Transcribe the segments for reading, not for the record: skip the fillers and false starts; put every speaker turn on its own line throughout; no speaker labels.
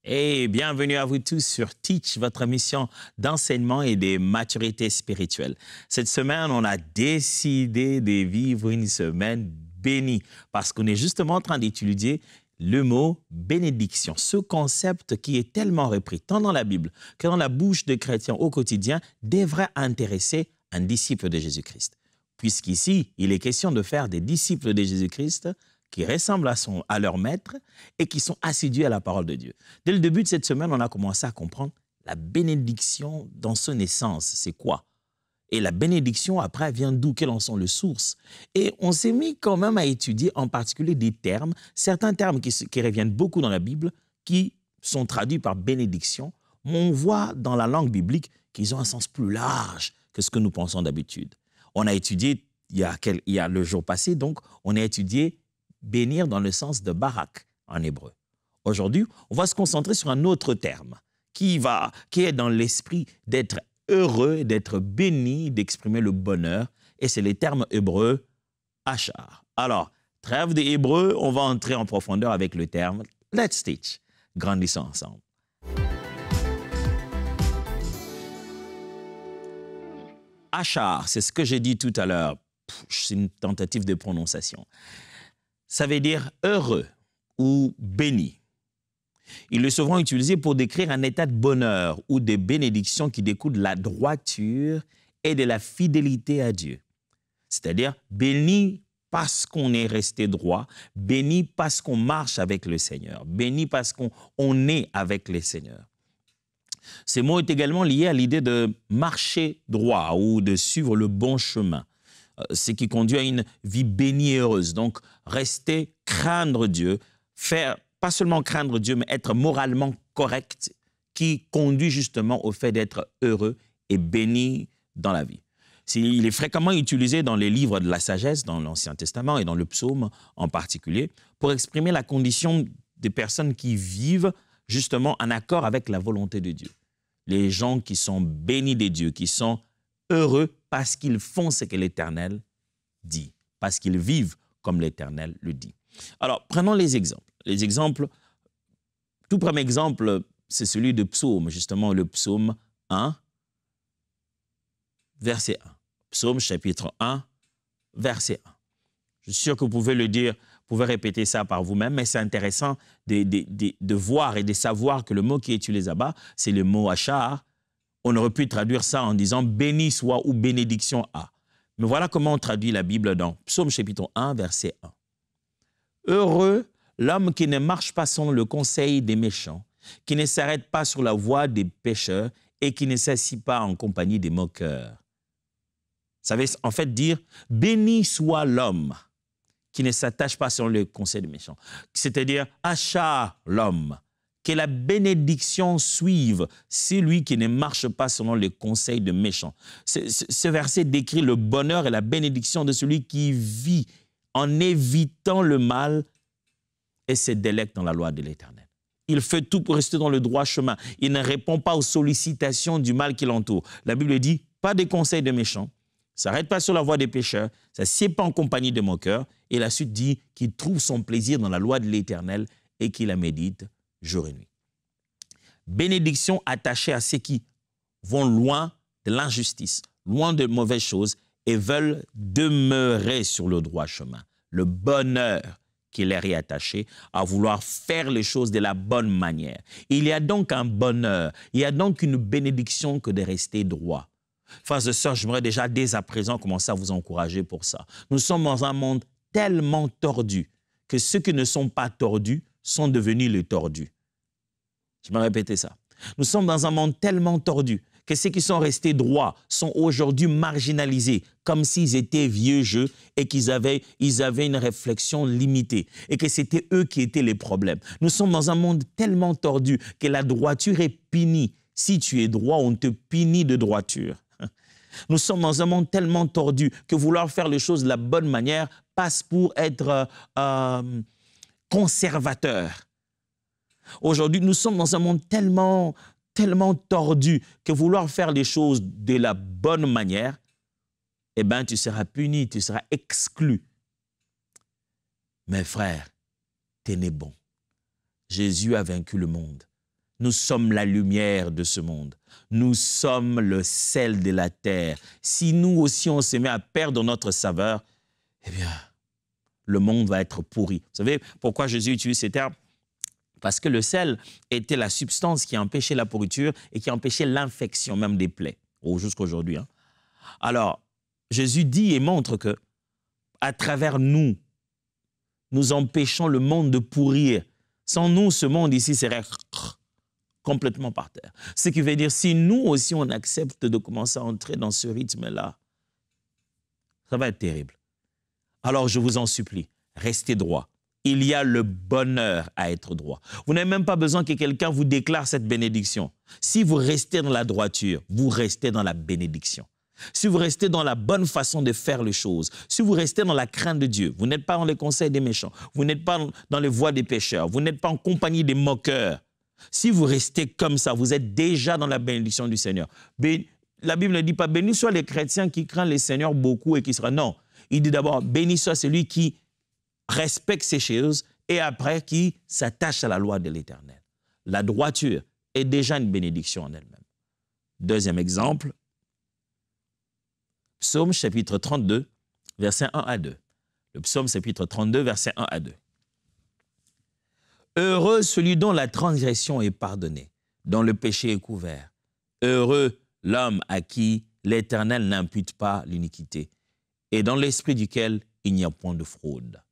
Et bienvenue à vous tous sur Teach, votre émission d'enseignement et de maturité spirituelle. Cette semaine, on a décidé de vivre une semaine bénie parce qu'on est justement en train d'étudier le mot bénédiction, ce concept qui est tellement repris tant dans la Bible que dans la bouche de chrétiens au quotidien devrait intéresser un disciple de Jésus-Christ. Puisqu'ici, il est question de faire des disciples de Jésus-Christ qui ressemblent à leur maître et qui sont assidus à la parole de Dieu. Dès le début de cette semaine, on a commencé à comprendre la bénédiction dans son essence, c'est quoi? Et la bénédiction, après, vient d'où? Quelles en sont les sources? Et on s'est mis quand même à étudier en particulier des termes, certains termes qui reviennent beaucoup dans la Bible, qui sont traduits par bénédiction, mais on voit dans la langue biblique qu'ils ont un sens plus large que ce que nous pensons d'habitude. On a étudié, il y a le jour passé, donc, on a étudié bénir dans le sens de barak en hébreu. Aujourd'hui, on va se concentrer sur un autre terme qui est dans l'esprit d'être heureux, d'être béni, d'exprimer le bonheur, et c'est le terme hébreu achar. Alors, trêve des hébreux, on va entrer en profondeur avec le terme let's teach. Grandissons ensemble. Achar, c'est ce que j'ai dit tout à l'heure. C'est une tentative de prononciation. Ça veut dire heureux ou béni. Il est souvent utilisé pour décrire un état de bonheur ou de bénédiction qui découle de la droiture et de la fidélité à Dieu. C'est-à-dire béni parce qu'on est resté droit, béni parce qu'on marche avec le Seigneur, béni parce qu'on est avec le Seigneur. Ce mot est également lié à l'idée de marcher droit ou de suivre le bon chemin. Ce qui conduit à une vie bénie et heureuse. Donc, rester, craindre Dieu, faire, pas seulement craindre Dieu, mais être moralement correct, qui conduit justement au fait d'être heureux et béni dans la vie. Il est fréquemment utilisé dans les livres de la sagesse, dans l'Ancien Testament et dans le psaume en particulier, pour exprimer la condition des personnes qui vivent justement en accord avec la volonté de Dieu. Les gens qui sont bénis de Dieu, qui sont heureux parce qu'ils font ce que l'Éternel dit, parce qu'ils vivent comme l'Éternel le dit. Alors, prenons les exemples. Les exemples, tout premier exemple, c'est celui de Psaume, justement le Psaume 1, verset 1. Psaume chapitre 1, verset 1. Je suis sûr que vous pouvez le dire, vous pouvez répéter ça par vous-même, mais c'est intéressant de voir et de savoir que le mot qui est utilisé là-bas, c'est le mot achar. On aurait pu traduire ça en disant « béni soit » ou « bénédiction à ». Mais voilà comment on traduit la Bible dans Psaume chapitre 1, verset 1. « Heureux l'homme qui ne marche pas selon le conseil des méchants, qui ne s'arrête pas sur la voie des pécheurs et qui ne s'assied pas en compagnie des moqueurs. » Ça veut en fait dire « béni soit l'homme qui ne s'attache pas selon le conseil des méchants ». C'est-à-dire « achar l'homme ». Que la bénédiction suive celui qui ne marche pas selon les conseils de méchants. Ce verset décrit le bonheur et la bénédiction de celui qui vit en évitant le mal et se délecte dans la loi de l'Éternel. Il fait tout pour rester dans le droit chemin. Il ne répond pas aux sollicitations du mal qui l'entoure. La Bible dit, pas des conseils de méchants, ne s'arrête pas sur la voie des pécheurs, ne s'assied pas en compagnie des moqueurs. Et la suite dit qu'il trouve son plaisir dans la loi de l'Éternel et qu'il la médite jour et nuit. Bénédiction attachée à ceux qui vont loin de l'injustice, loin de mauvaises choses et veulent demeurer sur le droit chemin. Le bonheur qui leur est attaché à vouloir faire les choses de la bonne manière. Il y a donc un bonheur, il y a donc une bénédiction que de rester droit. Frères et sœurs, j'aimerais déjà dès à présent commencer à vous encourager pour ça. Nous sommes dans un monde tellement tordu que ceux qui ne sont pas tordus sont devenus les tordus. Je vais répéter ça. Nous sommes dans un monde tellement tordu que ceux qui sont restés droits sont aujourd'hui marginalisés, comme s'ils étaient vieux jeux et qu'ils avaient une réflexion limitée et que c'était eux qui étaient les problèmes. Nous sommes dans un monde tellement tordu que la droiture est punie. Si tu es droit, on te punit de droiture. Nous sommes dans un monde tellement tordu que vouloir faire les choses de la bonne manière passe pour être conservateur. Aujourd'hui, nous sommes dans un monde tellement tordu que vouloir faire les choses de la bonne manière, eh bien, tu seras puni, tu seras exclu. Mes frères, tenez bon. Jésus a vaincu le monde. Nous sommes la lumière de ce monde. Nous sommes le sel de la terre. Si nous aussi on se met à perdre notre saveur, eh bien, le monde va être pourri. Vous savez pourquoi Jésus utilise ces termes? Parce que le sel était la substance qui empêchait la pourriture et qui empêchait l'infection même des plaies, jusqu'à aujourd'hui. Hein. Alors, Jésus dit et montre que à travers nous, nous empêchons le monde de pourrir. Sans nous, ce monde ici serait complètement par terre. Ce qui veut dire, si nous aussi, on accepte de commencer à entrer dans ce rythme-là, ça va être terrible. Alors, je vous en supplie, restez droit. Il y a le bonheur à être droit. Vous n'avez même pas besoin que quelqu'un vous déclare cette bénédiction. Si vous restez dans la droiture, vous restez dans la bénédiction. Si vous restez dans la bonne façon de faire les choses, si vous restez dans la crainte de Dieu, vous n'êtes pas dans les conseils des méchants, vous n'êtes pas dans les voies des pécheurs, vous n'êtes pas en compagnie des moqueurs. Si vous restez comme ça, vous êtes déjà dans la bénédiction du Seigneur. La Bible ne dit pas « bénis soient les chrétiens qui craignent le Seigneur beaucoup et qui sera... » Non, il dit d'abord « bénis soit celui qui respecte ces choses et après qui s'attache à la loi de l'Éternel. » La droiture est déjà une bénédiction en elle-même. Deuxième exemple, Psaume chapitre 32, versets 1 à 2. Le psaume chapitre 32, versets 1 à 2. Heureux celui dont la transgression est pardonnée, dont le péché est couvert. Heureux l'homme à qui l'Éternel n'impute pas l'iniquité et dans l'esprit duquel il n'y a point de fraude.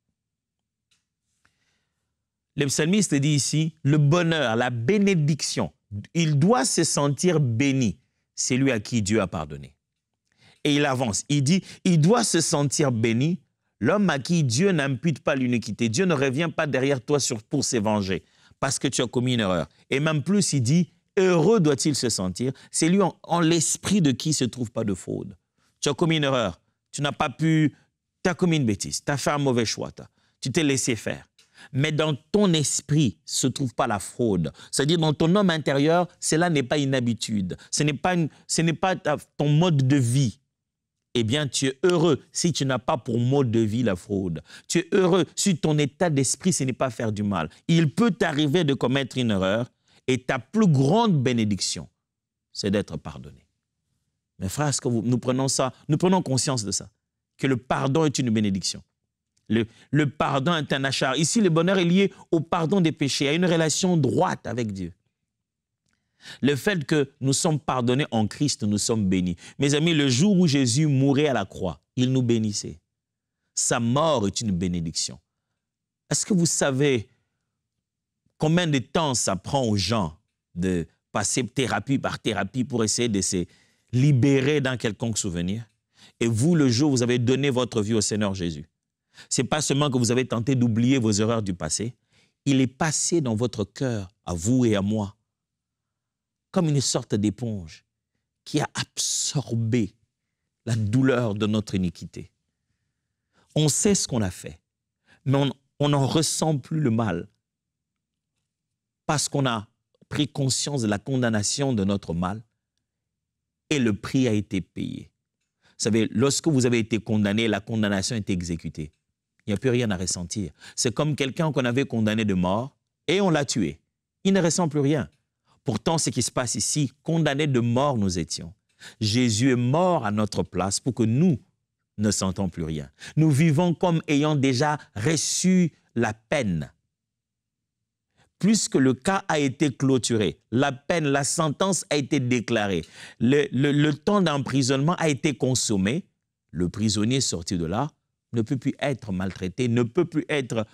Le psalmiste dit ici, le bonheur, la bénédiction, il doit se sentir béni, c'est lui à qui Dieu a pardonné. Et il avance, il dit, il doit se sentir béni, l'homme à qui Dieu n'impute pas l'iniquité. Dieu ne revient pas derrière toi pour se venger parce que tu as commis une erreur. Et même plus, il dit, heureux doit-il se sentir, c'est lui en l'esprit de qui ne se trouve pas de fraude. Tu as commis une erreur, tu n'as pas pu, tu as commis une bêtise, tu as fait un mauvais choix, tu t'es laissé faire. Mais dans ton esprit ne se trouve pas la fraude. C'est-à-dire dans ton homme intérieur, cela n'est pas une habitude, ce n'est pas ton mode de vie. Eh bien, tu es heureux si tu n'as pas pour mode de vie la fraude. Tu es heureux si ton état d'esprit, ce n'est pas faire du mal. Il peut t'arriver de commettre une erreur et ta plus grande bénédiction, c'est d'être pardonné. Mes frères, est-ce que nous prenons conscience de ça, que le pardon est une bénédiction. Le pardon est un achat. Ici, le bonheur est lié au pardon des péchés, à une relation droite avec Dieu. Le fait que nous sommes pardonnés en Christ, nous sommes bénis. Mes amis, le jour où Jésus mourait à la croix, il nous bénissait. Sa mort est une bénédiction. Est-ce que vous savez combien de temps ça prend aux gens de passer thérapie par thérapie pour essayer de se libérer d'un quelconque souvenir? Et vous, le jour où vous avez donné votre vie au Seigneur Jésus, ce n'est pas seulement que vous avez tenté d'oublier vos erreurs du passé, il est passé dans votre cœur, à vous et à moi, comme une sorte d'éponge qui a absorbé la douleur de notre iniquité. On sait ce qu'on a fait, mais on n'en ressent plus le mal parce qu'on a pris conscience de la condamnation de notre mal et le prix a été payé. Vous savez, lorsque vous avez été condamné, la condamnation est exécutée. Il n'y a plus rien à ressentir. C'est comme quelqu'un qu'on avait condamné de mort et on l'a tué. Il ne ressent plus rien. Pourtant, ce qui se passe ici, condamnés de mort nous étions. Jésus est mort à notre place pour que nous ne sentons plus rien. Nous vivons comme ayant déjà reçu la peine. Puisque le cas a été clôturé, la peine, la sentence a été déclarée, le temps d'emprisonnement a été consommé, le prisonnier sorti de là ne peut plus être maltraité, ne peut plus être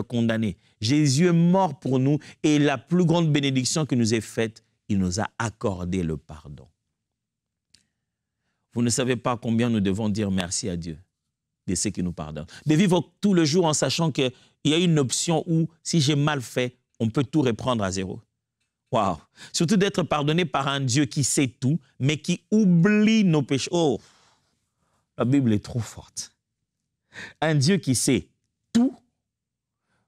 condamné. Jésus est mort pour nous et la plus grande bénédiction qui nous est faite, il nous a accordé le pardon. Vous ne savez pas combien nous devons dire merci à Dieu de ce qui nous pardonne. De vivre tout le jour en sachant qu'il y a une option où, si j'ai mal fait, on peut tout reprendre à zéro. Waouh! Surtout d'être pardonné par un Dieu qui sait tout, mais qui oublie nos péchés. Oh! La Bible est trop forte. Un Dieu qui sait tout,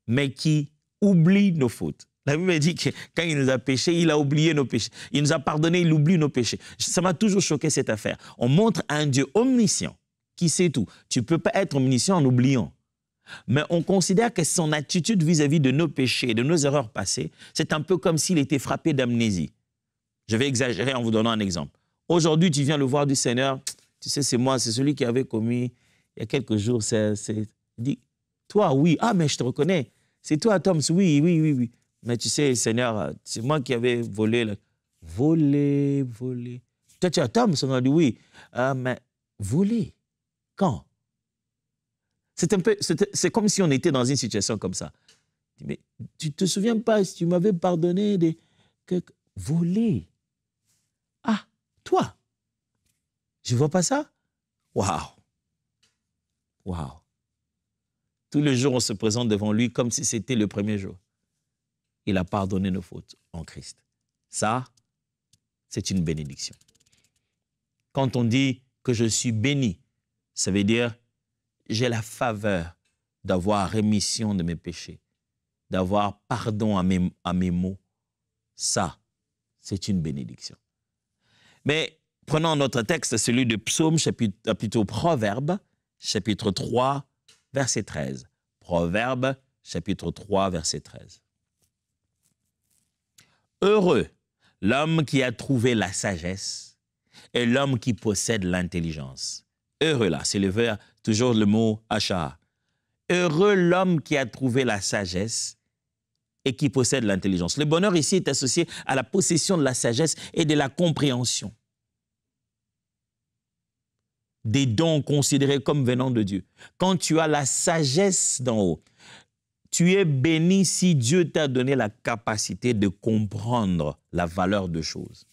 mais qui oublie nos fautes. La Bible dit que quand il nous a péchés, il a oublié nos péchés. Il nous a pardonné, il oublie nos péchés. Ça m'a toujours choqué cette affaire. On montre un Dieu omniscient qui sait tout. Tu ne peux pas être omniscient en oubliant. Mais on considère que son attitude vis-à-vis de nos péchés et de nos erreurs passées, c'est un peu comme s'il était frappé d'amnésie. Je vais exagérer en vous donnant un exemple. Aujourd'hui, tu viens le voir du Seigneur, tu sais, c'est moi, c'est celui qui avait commis il y a quelques jours, il dit, toi, oui, ah, mais je te reconnais, c'est toi, Tom, oui, oui, oui, oui. Mais tu sais, Seigneur, c'est moi qui avais volé. Volé. Toi, tu as Tom, on a dit oui. Mais volé, quand? C'est comme si on était dans une situation comme ça. Mais tu ne te souviens pas si tu m'avais pardonné voler? Ah, toi, je ne vois pas ça? Waouh! Waouh! Tous les jours, on se présente devant lui comme si c'était le premier jour. Il a pardonné nos fautes en Christ. Ça, c'est une bénédiction. Quand on dit que je suis béni, ça veut dire j'ai la faveur d'avoir rémission de mes péchés, d'avoir pardon à mes maux. Ça, c'est une bénédiction. Mais prenons notre texte, celui de Psaume, plutôt Proverbe, chapitre 3, verset 13. Proverbe, chapitre 3, verset 13. Heureux l'homme qui a trouvé la sagesse et l'homme qui possède l'intelligence. Heureux là, c'est toujours le mot achar. Heureux l'homme qui a trouvé la sagesse et qui possède l'intelligence. Le bonheur ici est associé à la possession de la sagesse et de la compréhension. Des dons considérés comme venant de Dieu. Quand tu as la sagesse d'en haut, tu es béni si Dieu t'a donné la capacité de comprendre la valeur de choses.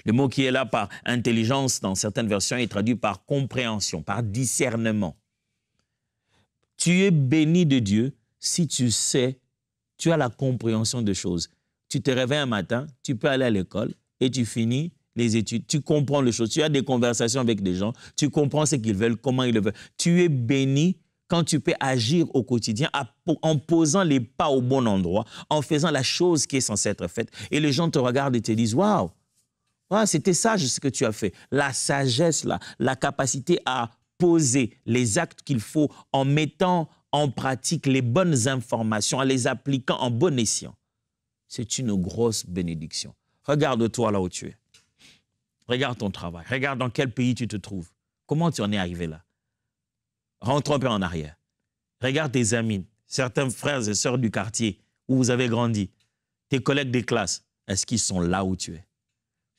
Le mot qui est là par intelligence, dans certaines versions, est traduit par compréhension, par discernement. Tu es béni de Dieu si tu sais, tu as la compréhension de choses. Tu te réveilles un matin, tu peux aller à l'école et tu finis les études. Tu comprends les choses, tu as des conversations avec des gens, tu comprends ce qu'ils veulent, comment ils le veulent. Tu es béni quand tu peux agir au quotidien en posant les pas au bon endroit, en faisant la chose qui est censée être faite. Et les gens te regardent et te disent « Waouh, c'était sage ce que tu as fait ». La sagesse, là, la capacité à poser les actes qu'il faut en mettant en pratique les bonnes informations, en les appliquant en bon escient. C'est une grosse bénédiction. Regarde-toi là où tu es. Regarde ton travail. Regarde dans quel pays tu te trouves. Comment tu en es arrivé là? Rentre un peu en arrière. Regarde tes amis, certains frères et sœurs du quartier où vous avez grandi, tes collègues des classes. Est-ce qu'ils sont là où tu es?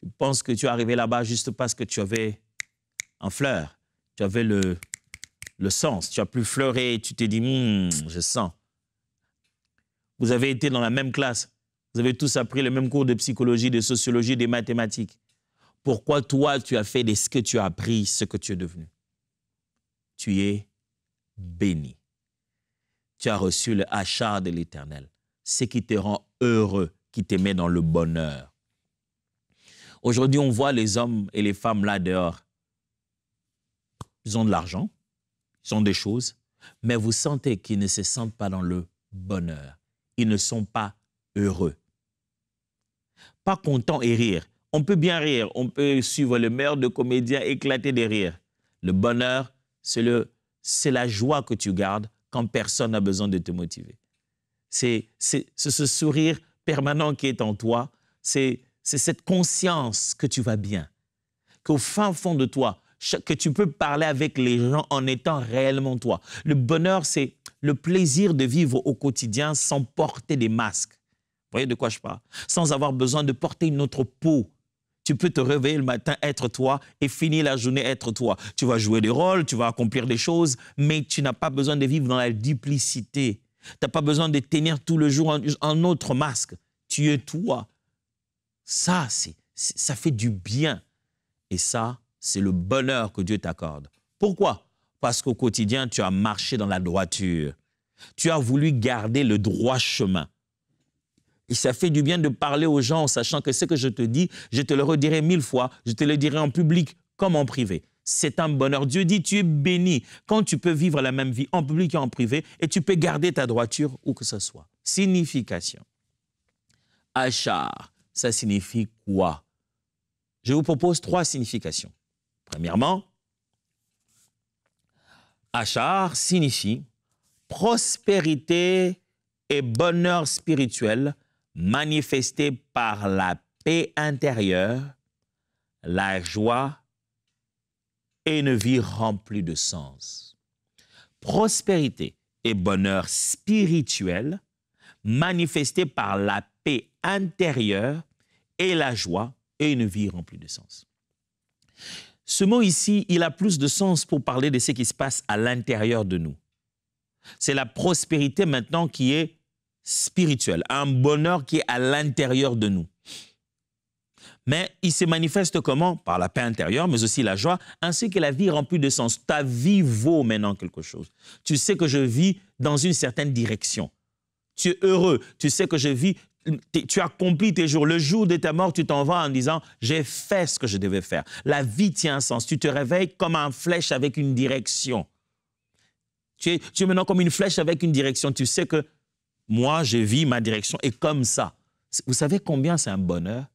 Tu penses que tu es arrivé là-bas juste parce que tu avais en fleur, tu avais le sens, tu as pu fleurer et tu t'es dit « je sens ». Vous avez été dans la même classe, vous avez tous appris le même cours de psychologie, de sociologie, des mathématiques. Pourquoi toi, tu as fait de ce que tu as appris, ce que tu es devenu? Tu es béni. Tu as reçu le achar de l'Éternel, ce qui te rend heureux, qui te met dans le bonheur. Aujourd'hui, on voit les hommes et les femmes là dehors. Ils ont de l'argent, ils ont des choses, mais vous sentez qu'ils ne se sentent pas dans le bonheur. Ils ne sont pas heureux. Pas contents et rire. On peut bien rire, on peut suivre le meilleur de comédiens, éclater des rires. Le bonheur, c'est la joie que tu gardes quand personne n'a besoin de te motiver. C'est ce sourire permanent qui est en toi, c'est cette conscience que tu vas bien, qu'au fin fond de toi, que tu peux parler avec les gens en étant réellement toi. Le bonheur, c'est le plaisir de vivre au quotidien sans porter des masques. Vous voyez de quoi je parle? Sans avoir besoin de porter une autre peau. Tu peux te réveiller le matin, être toi, et finir la journée, être toi. Tu vas jouer des rôles, tu vas accomplir des choses, mais tu n'as pas besoin de vivre dans la duplicité. Tu n'as pas besoin de tenir tout le jour un autre masque. Tu es toi. Ça, ça fait du bien. Et ça, c'est le bonheur que Dieu t'accorde. Pourquoi? Parce qu'au quotidien, tu as marché dans la droiture. Tu as voulu garder le droit chemin. Et ça fait du bien de parler aux gens en sachant que ce que je te dis, je te le redirai 1000 fois, je te le dirai en public comme en privé. C'est un bonheur. Dieu dit, tu es béni quand tu peux vivre la même vie en public et en privé et tu peux garder ta droiture où que ce soit. Signification. Achar, ça signifie quoi? Je vous propose 3 significations. Premièrement, achar signifie prospérité et bonheur spirituel manifestés par la paix intérieure, la joie et une vie remplie de sens. Prospérité et bonheur spirituel manifestés par la paix intérieure et la joie et une vie remplie de sens. Ce mot ici, il a plus de sens pour parler de ce qui se passe à l'intérieur de nous. C'est la prospérité maintenant qui est spirituelle, un bonheur qui est à l'intérieur de nous. Mais il se manifeste comment? Par la paix intérieure, mais aussi la joie, ainsi que la vie remplie de sens. Ta vie vaut maintenant quelque chose. Tu sais que je vis dans une certaine direction. Tu es heureux, tu sais que je vis, tu accomplis tes jours. Le jour de ta mort, tu t'en vas en disant « j'ai fait ce que je devais faire ». La vie tient un sens. Tu te réveilles comme une flèche avec une direction. Tu es maintenant comme une flèche avec une direction. Tu sais que moi, je vis ma direction et comme ça. Vous savez combien c'est un bonheur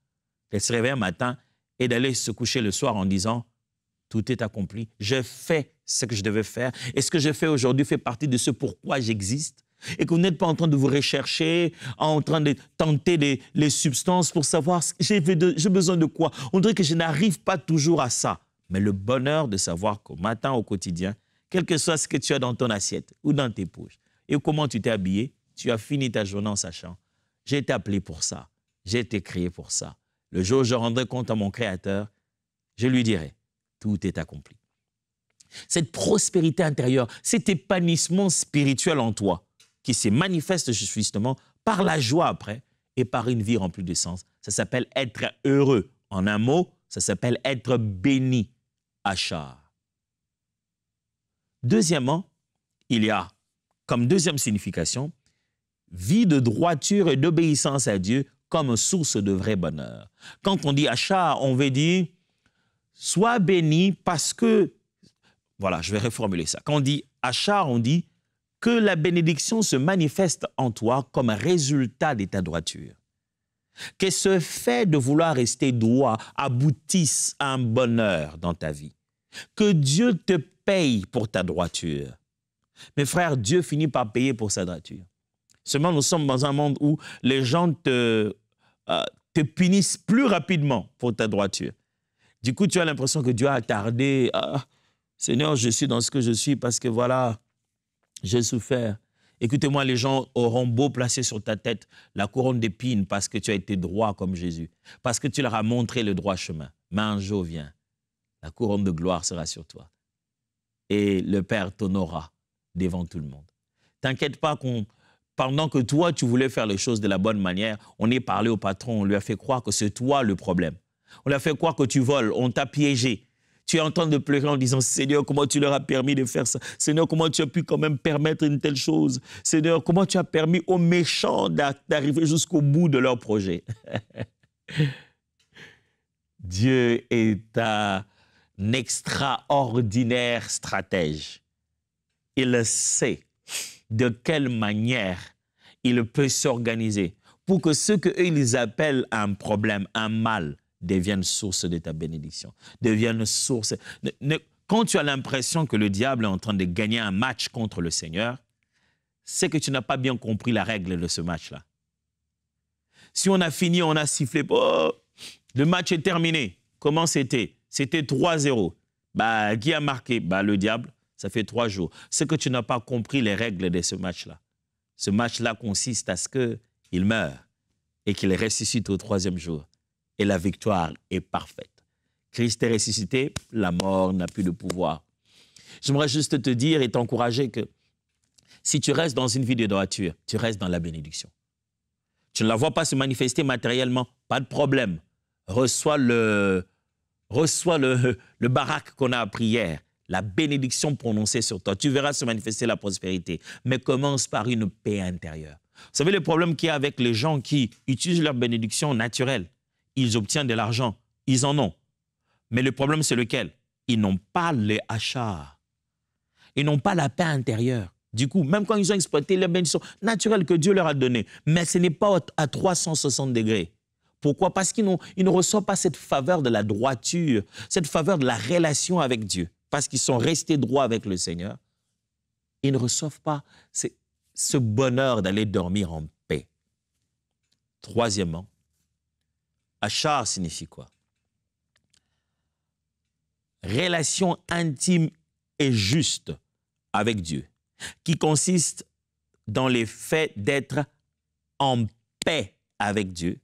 de se réveiller un matin et d'aller se coucher le soir en disant « tout est accompli, j'ai fait ce que je devais faire et ce que je fais aujourd'hui fait partie de ce pourquoi j'existe ». Et que vous n'êtes pas en train de vous rechercher, en train de tenter les substances pour savoir j'ai besoin de quoi. On dirait que je n'arrive pas toujours à ça. Mais le bonheur de savoir qu'au matin, au quotidien, quel que soit ce que tu as dans ton assiette ou dans tes poches, et comment tu t'es habillé, tu as fini ta journée en sachant j'ai été appelé pour ça, j'ai été créé pour ça. Le jour où je rendrai compte à mon Créateur, je lui dirai tout est accompli. Cette prospérité intérieure, cet épanouissement spirituel en toi, qui se manifeste justement par la joie après et par une vie remplie de sens. Ça s'appelle être heureux. En un mot, ça s'appelle être béni. Achar. Deuxièmement, il y a comme deuxième signification, vie de droiture et d'obéissance à Dieu comme source de vrai bonheur. Quand on dit achar, on veut dire sois béni parce que, voilà, je vais reformuler ça. Quand on dit achar, on dit que la bénédiction se manifeste en toi comme résultat de ta droiture. Que ce fait de vouloir rester droit aboutisse à un bonheur dans ta vie. Que Dieu te paye pour ta droiture. Mes frères, Dieu finit par payer pour sa droiture. Seulement, nous sommes dans un monde où les gens te punissent plus rapidement pour ta droiture. Du coup, tu as l'impression que Dieu a tardé. Ah, Seigneur, je suis dans ce que je suis parce que voilà, j'ai souffert. Écoutez-moi, les gens auront beau placer sur ta tête la couronne d'épines parce que tu as été droit comme Jésus, parce que tu leur as montré le droit chemin. Mais un jour vient, la couronne de gloire sera sur toi et le Père t'honorera devant tout le monde. T'inquiète pas pendant que toi, tu voulais faire les choses de la bonne manière, on est parlé au patron, on lui a fait croire que c'est toi le problème. On lui a fait croire que tu voles, on t'a piégé. Tu es en train de pleurer en disant « Seigneur, comment tu leur as permis de faire ça? Seigneur, comment tu as pu quand même permettre une telle chose? Seigneur, comment tu as permis aux méchants d'arriver jusqu'au bout de leur projet? » Dieu est un extraordinaire stratège. Il sait de quelle manière il peut s'organiser pour que ce qu'eux, ils appellent un problème, un mal, deviennent source de ta bénédiction, deviennent source. Quand tu as l'impression que le diable est en train de gagner un match contre le Seigneur, c'est que tu n'as pas bien compris la règle de ce match-là. Si on a fini, on a sifflé, oh, le match est terminé. Comment c'était? C'était 3-0. Bah, qui a marqué? Bah, le diable, ça fait 3 jours. C'est que tu n'as pas compris les règles de ce match-là. Ce match-là consiste à ce qu'il meure et qu'il ressuscite au 3e jour. Et la victoire est parfaite. Christ est ressuscité, la mort n'a plus de pouvoir. J'aimerais juste te dire et t'encourager que si tu restes dans une vie de droiture, tu restes dans la bénédiction. Tu ne la vois pas se manifester matériellement, pas de problème. Reçois le baraque qu'on a appris hier, la bénédiction prononcée sur toi. Tu verras se manifester la prospérité, mais commence par une paix intérieure. Vous savez le problème qu'il y a avec les gens qui utilisent leur bénédiction naturelle. Ils obtiennent de l'argent, ils en ont. Mais le problème, c'est lequel? Ils n'ont pas les achats. Ils n'ont pas la paix intérieure. Du coup, même quand ils ont exploité les bénédictions naturelles que Dieu leur a données, mais ce n'est pas à 360 degrés. Pourquoi? Parce qu'ils ne reçoivent pas cette faveur de la droiture, cette faveur de la relation avec Dieu. Parce qu'ils sont restés droits avec le Seigneur. Ils ne reçoivent pas ce bonheur d'aller dormir en paix. Troisièmement, Achar signifie quoi? Relation intime et juste avec Dieu, qui consiste dans le fait d'être en paix avec Dieu,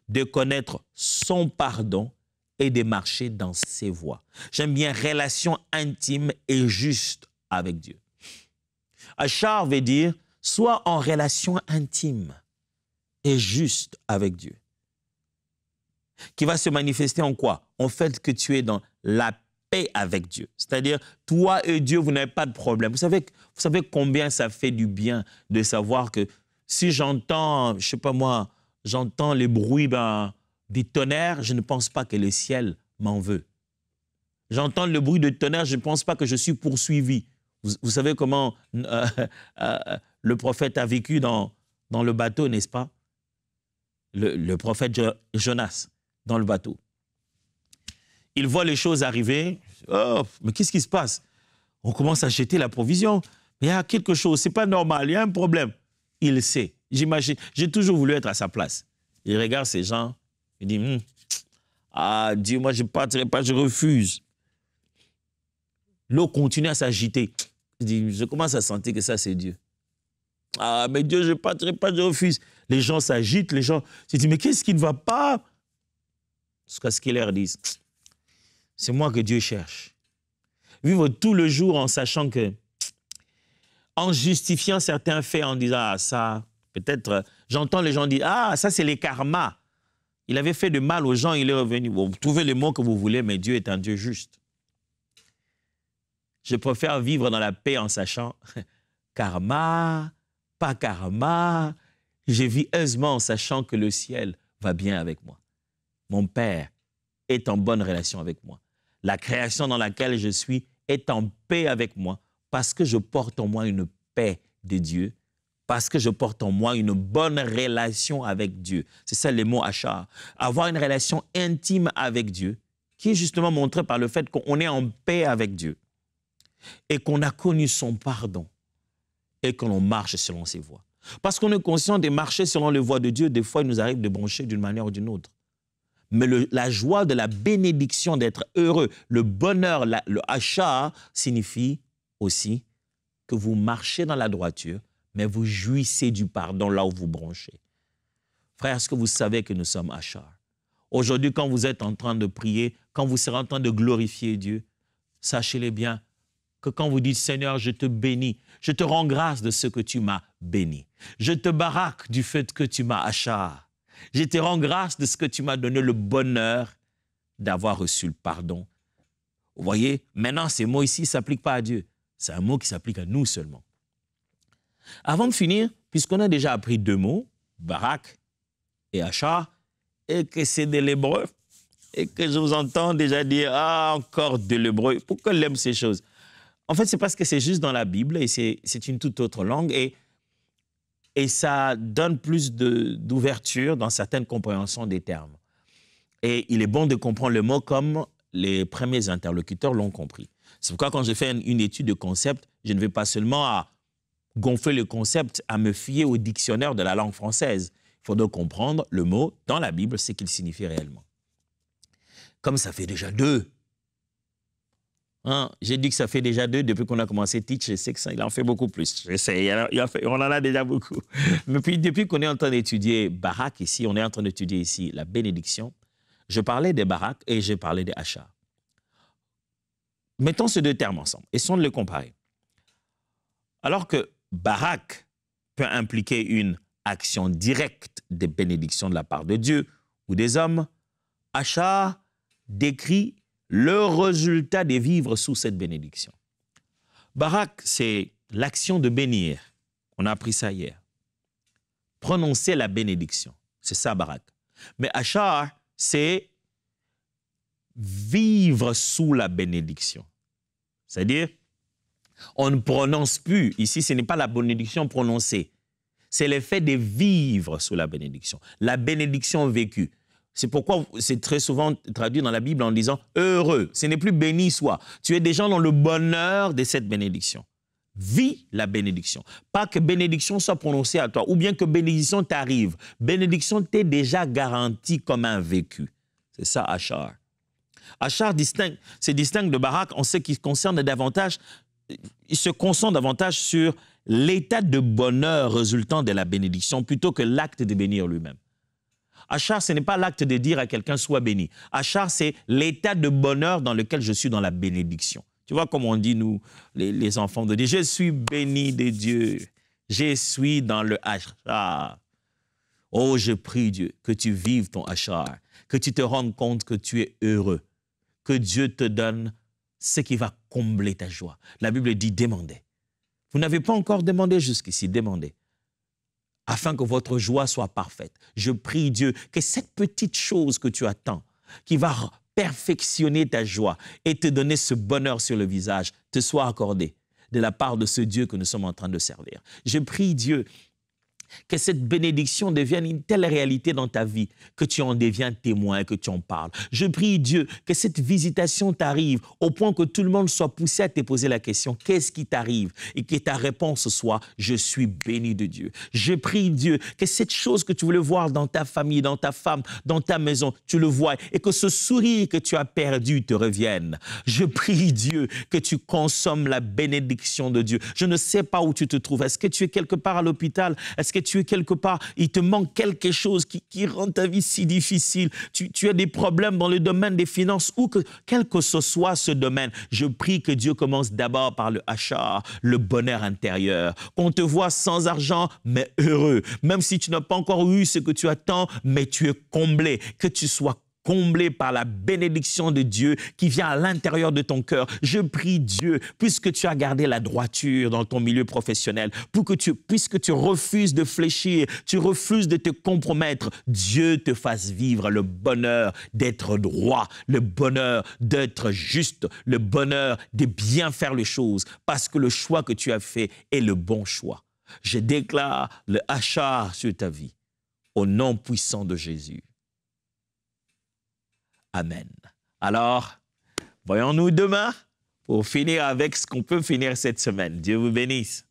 de connaître son pardon et de marcher dans ses voies. J'aime bien relation intime et juste avec Dieu. Achar veut dire sois en relation intime et juste avec Dieu. Qui va se manifester en quoi? En fait que tu es dans la paix avec Dieu. C'est-à-dire, toi et Dieu, vous n'avez pas de problème. Vous savez combien ça fait du bien de savoir que si j'entends, je ne sais pas moi, j'entends les bruits des tonnerres, je ne pense pas que le ciel m'en veut. J'entends le bruit de tonnerre, je ne pense pas que je suis poursuivi. Vous savez comment le prophète a vécu dans le bateau, n'est-ce pas? Le prophète Jonas, dans le bateau. Il voit les choses arriver. Oh, mais qu'est-ce qui se passe? On commence à jeter la provision. Mais il y a quelque chose, ce n'est pas normal, il y a un problème. Il sait, j'imagine. J'ai toujours voulu être à sa place. Il regarde ces gens, il dit, ah Dieu, moi je ne partirai pas, je refuse. L'eau continue à s'agiter. Je commence à sentir que ça c'est Dieu. Ah mais Dieu, je ne partirai pas, je refuse. Les gens s'agitent, les gens se disent, mais qu'est-ce qui ne va pas? Jusqu'à ce qu'ils leur disent, c'est moi que Dieu cherche. Vivre tout le jour en sachant que, en justifiant certains faits, en disant, ah ça, peut-être, j'entends les gens dire, ah ça c'est les karmas. Il avait fait de mal aux gens, il est revenu. Bon, vous trouvez les mots que vous voulez, mais Dieu est un Dieu juste. Je préfère vivre dans la paix en sachant, karma, pas karma, je vis aisément en sachant que le ciel va bien avec moi. Mon Père est en bonne relation avec moi. La création dans laquelle je suis est en paix avec moi parce que je porte en moi une paix de Dieu, parce que je porte en moi une bonne relation avec Dieu. C'est ça les mots Achar. Avoir une relation intime avec Dieu qui est justement montrée par le fait qu'on est en paix avec Dieu et qu'on a connu son pardon et que l'on marche selon ses voies. Parce qu'on est conscient de marcher selon les voies de Dieu, des fois il nous arrive de broncher d'une manière ou d'une autre. Mais la joie de la bénédiction d'être heureux, le bonheur, le achar signifie aussi que vous marchez dans la droiture, mais vous jouissez du pardon là où vous branchez. Frère, est-ce que vous savez que nous sommes achar? Aujourd'hui, quand vous êtes en train de prier, quand vous serez en train de glorifier Dieu, sachez-le bien que quand vous dites « Seigneur, je te bénis, je te rends grâce de ce que tu m'as béni. Je te baraque du fait que tu m'as achar. Je te rends grâce de ce que tu m'as donné le bonheur d'avoir reçu le pardon. » Vous voyez, maintenant, ces mots ici ne s'appliquent pas à Dieu. C'est un mot qui s'applique à nous seulement. Avant de finir, puisqu'on a déjà appris deux mots, barak et achar, et que c'est de l'hébreu, et que je vous entends déjà dire « Ah, encore de l'hébreu. » Pourquoi il aime ces choses? En fait, c'est parce que c'est juste dans la Bible et c'est une toute autre langue et ça donne plus d'ouverture dans certaines compréhensions des termes. Et il est bon de comprendre le mot comme les premiers interlocuteurs l'ont compris. C'est pourquoi quand je fais une étude de concept, je ne vais pas seulement à gonfler le concept, à me fier au dictionnaire de la langue française. Il faut donc comprendre le mot dans la Bible, ce qu'il signifie réellement. Comme ça fait déjà deux. Hein? J'ai dit que ça fait déjà deux depuis qu'on a commencé Teach, je sais que ça, il en fait beaucoup plus. Je sais, on en a déjà beaucoup. Mais puis, depuis qu'on est en train d'étudier barak ici, on est en train d'étudier ici la bénédiction, je parlais des barak et j'ai parlé des achar. Mettons ces deux termes ensemble, essayons de les comparer. Alors que barak peut impliquer une action directe de bénédiction de la part de Dieu ou des hommes, achar décrit le résultat de vivre sous cette bénédiction. Barak, c'est l'action de bénir. On a appris ça hier. Prononcer la bénédiction. C'est ça, barak. Mais achar, c'est vivre sous la bénédiction. C'est-à-dire, on ne prononce plus. Ici, ce n'est pas la bénédiction prononcée. C'est le fait de vivre sous la bénédiction. La bénédiction vécue. C'est pourquoi c'est très souvent traduit dans la Bible en disant « heureux ». Ce n'est plus « béni soit ». Tu es déjà dans le bonheur de cette bénédiction. vis la bénédiction. Pas que bénédiction soit prononcée à toi, ou bien que bénédiction t'arrive. Bénédiction t'est déjà garantie comme un vécu. C'est ça, Achar. Achar se distingue de Barak en ce qui concerne davantage, il se concentre davantage sur l'état de bonheur résultant de la bénédiction plutôt que l'acte de bénir lui-même. Achar, ce n'est pas l'acte de dire à quelqu'un « sois béni ». Achar, c'est l'état de bonheur dans lequel je suis dans la bénédiction. Tu vois comme on dit, nous, les enfants de Dieu, je suis béni de Dieu, je suis dans le Achar. Oh, je prie Dieu que tu vives ton Achar, que tu te rendes compte que tu es heureux, que Dieu te donne ce qui va combler ta joie. La Bible dit « demandez ». Vous n'avez pas encore demandé jusqu'ici, demandez. Afin que votre joie soit parfaite. Je prie Dieu que cette petite chose que tu attends, qui va perfectionner ta joie et te donner ce bonheur sur le visage, te soit accordée de la part de ce Dieu que nous sommes en train de servir. Je prie Dieu que cette bénédiction devienne une telle réalité dans ta vie que tu en deviens témoin et que tu en parles. Je prie Dieu que cette visitation t'arrive au point que tout le monde soit poussé à te poser la question « Qu'est-ce qui t'arrive ?» et que ta réponse soit « Je suis béni de Dieu ». Je prie Dieu que cette chose que tu voulais voir dans ta famille, dans ta femme, dans ta maison, tu le vois et que ce sourire que tu as perdu te revienne. Je prie Dieu que tu consommes la bénédiction de Dieu. Je ne sais pas où tu te trouves. Est-ce que tu es quelque part à l'hôpital? Est-ce que tu es quelque part, il te manque quelque chose qui rend ta vie si difficile, tu as des problèmes dans le domaine des finances ou quel que ce soit ce domaine, je prie que Dieu commence d'abord par le Achar, le bonheur intérieur, qu'on te voit sans argent, mais heureux, même si tu n'as pas encore eu ce que tu attends, mais tu es comblé, que tu sois comblé par la bénédiction de Dieu qui vient à l'intérieur de ton cœur. Je prie Dieu, puisque tu as gardé la droiture dans ton milieu professionnel, puisque tu refuses de fléchir, tu refuses de te compromettre, Dieu te fasse vivre le bonheur d'être droit, le bonheur d'être juste, le bonheur de bien faire les choses, parce que le choix que tu as fait est le bon choix. Je déclare le Achar sur ta vie, au nom puissant de Jésus. Amen. Alors, voyons-nous demain pour finir avec ce qu'on peut finir cette semaine. Dieu vous bénisse.